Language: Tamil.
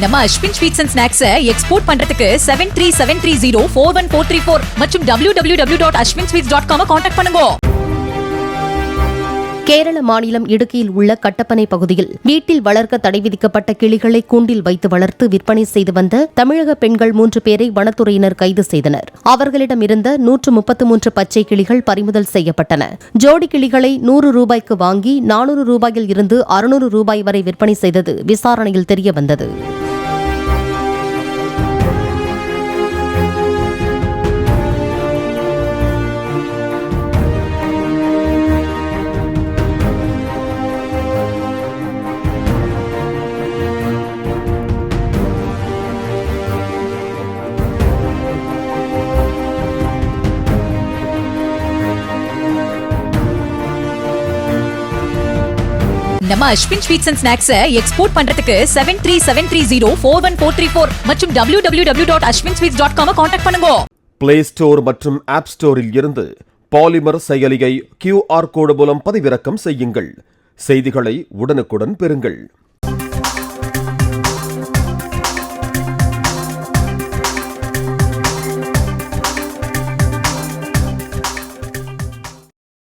நம்ம Ashwin sweets and snacks export பண்றதுக்கு 7373041434 மற்றும் www.ashwinsweets.com கான்டாக்ட் பண்ணுங்க. கேரள மாநிலம் இடுக்கியில் உள்ள கட்டப்பனை பகுதியில் வீட்டில் வளர்க்க தடை விதிக்கப்பட்ட கிளிகளை கூண்டில் வைத்து வளர்த்து விற்பனை செய்து வந்த தமிழக பெண்கள் 3 பேரை வனத்துறையினர் கைது செய்தனர். அவர்களிடமிருந்த 133 பச்சை கிளிகள் பறிமுதல் செய்யப்பட்டன. ஜோடி கிளிகளை 100 ரூபாய்க்கு வாங்கி 400 ரூபாயில் இருந்து 600 ரூபாய் வரை விற்பனை செய்தது விசாரணையில் தெரியவந்தது. நம்ம Ashwin sweets and snacks export பண்றதுக்கு 7373041434 மற்றும் www.ashwinsweets.com கான்டாக்ட் பண்ணுங்க. பிளே ஸ்டோர் மற்றும் ஆப் ஸ்டோரில் இருந்து பாலிமர் செயலியை QR கோடு மூலம் பதிவிறக்கம் செய்யுங்கள். செய்திகளை உடனுக்குடன் பெறுங்கள்.